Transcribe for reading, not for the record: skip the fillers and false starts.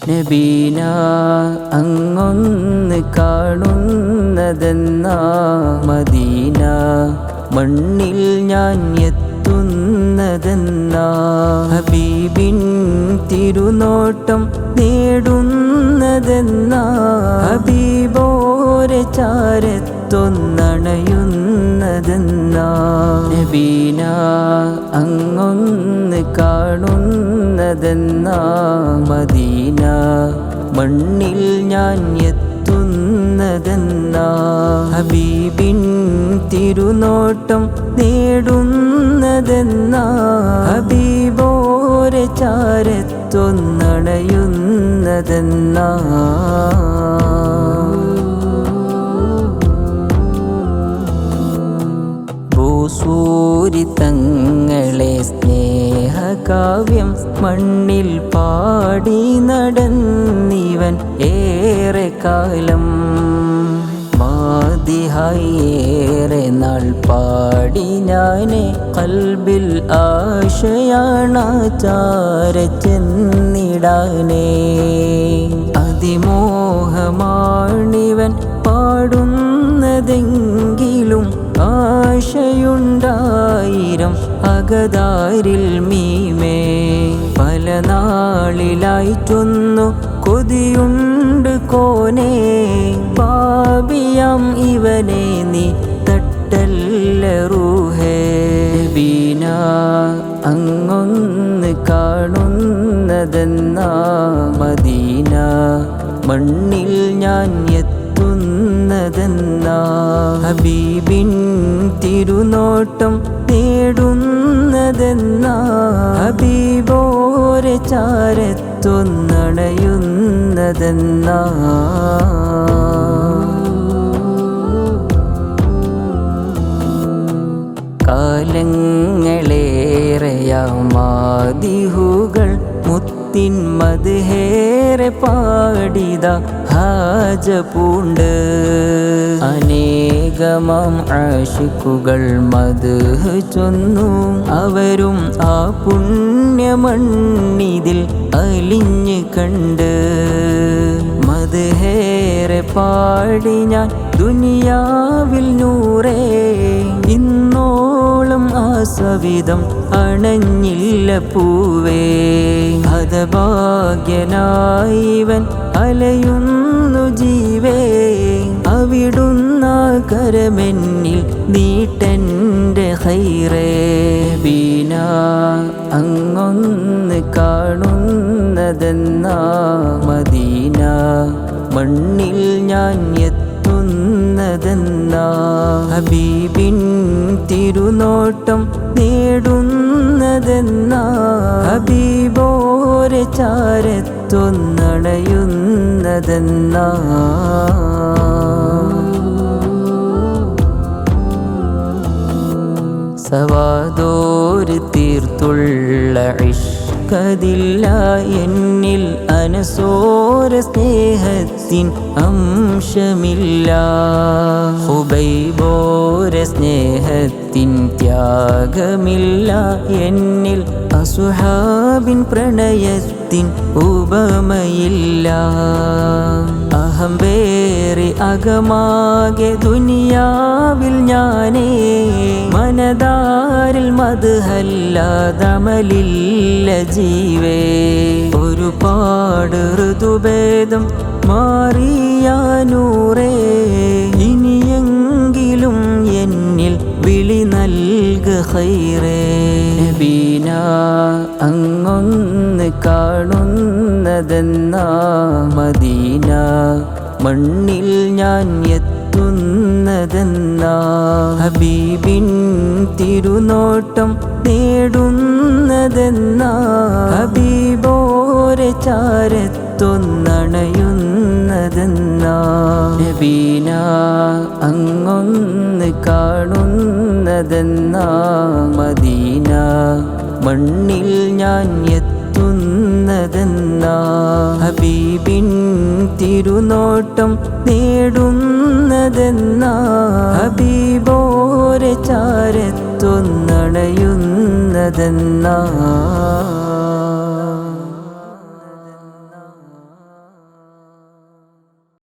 നബീന അങ്ങൊന്ന് കാണുന്നതെന്ന മദീന മണ്ണിൽ ഞാൻ എത്തുന്നതെന്ന ഹബീബിൻ തിരുനോട്ടം നേടുന്നതെന്ന ഹബീബോരെ ചാരത്തൊന്നണയുന്നതെന്ന നബീന അങ്ങൊന്ന് കാണുന്നതെന്ന മദീന മണ്ണിൽ ഞാൻ എത്തുന്നതെന്ന ഹബീബിൻ തിരുനോട്ടം നേടുന്നതെന്ന ഹബീബോരെ ചാരത്തൊന്നണയുന്നതെന്ന ഭൂസൂരി തങ്ങളെ സ്നേഹകാവ്യം മണ്ണിൽ പാടി നടന്നിവൻ ഏറെ കാലം മാദിഹായി ഏറെ നാൾ പാടി ഞാനെ ഖൽബിൽ ആശയാണാചാരച്ചെന്നിടാനേ അതിമോഹമാണിവൻ പാടുന്നതെങ്കിലും ആശയുണ്ടായിരം അകതാരിൽ മീമേ പല നാളിലായിട്ടൊന്നു കൊതിയുണ്ട് കോനേ പാപിയാം ഇവനെ നീ തട്ടല്ല റൂഹേ ബീന അങ്ങൊന്ന് കാണുന്നതെന്ന മദീന മണ്ണിൽ ഞാൻ എത്തുന്നതെന്ന ഹബീബിൻ തിരുനോട്ടം നേടുന്നതെന്ന ഹബീബോരെ ചാരത്തൊന്നണയുന്നതെന്ന കാലങ്ങളേറെയാമാദിഹുകൾ മുത്തിൻ മദ്ഹേറെ പാടിത ഹാജ പൂണ്ട് അനേകമാം ആശിക്കുകൾ മദ്ഹ് ചൊന്നു അവരും ആ പുണ്യമണ്ണിതിൽ അലിഞ്ഞ് കണ്ട് മദ്ഹേറെ പാടി ഞാൻ ദുനിയാവിൽ നൂറേ ഇന്നോളം ആ സവിധം അണഞ്ഞില്ല പൂവേ ഹതഭാഗ്യനായിവൻ അലയുന്നു ജീവേ അവിടുന്ന കരമെന്നിൽ നീട്ടൻ്റെ ഖൈറേ ബീന അങ്ങൊന്ന് കാണുന്നതെന്ന മദീന മണ്ണിൽ ഞാൻ എത്തുന്നതെന്ന ഹബീബിൻ തിരുനോട്ടം നേടുന്നതെന്ന ഹബീബോരെ ചാരത്തൊന്നണയുന്നതെന്ന സവാദോര് തീർത്തുള്ള ഇഷ്കതില്ല എന്നിൽ അനസോര സ്നേഹത്തിൻ അംശമില്ല ഹുബൈബോര സ്നേഹത്തിൻ ത്യാഗമില്ല എന്നിൽ അസുഹാബിൻ പ്രണയത്തിൻ ഉപമയില്ല അഹംബേറി അകമാകെ ദുനിയാവിൽ ഞാനേ മനതാരിൽ മദ്ഹല്ലാതമലില്ല ജീവേ ഒരുപാട് ഋതുഭേദം മാറിയാനൂറേ ഇനിയെങ്കിലും എന്നിൽ വിളി നൽക ഖൈറേ ബീന അങ്ങൊന്ന് കാണുന്നതെന്ന മദീന മണ്ണിൽ ഞാൻ എത്തുന്നതെന്ന ഹബീബിൻ തിരുനോട്ടം നേടുന്നതെന്ന ഹബീബോരെ ചാരത്തൊന്നണയുന്നതെന്ന നബീന അങ്ങൊന്ന് കാണുന്നതെന്ന മദീന മണ്ണിൽ ഞാൻ എത്തുന്നതെന്ന ഹബീബിൻ തിരുനോട്ടം നേടുന്നതെന്ന ഹബീബോരെ ചാരത്തൊന്നണയുന്നതെന്ന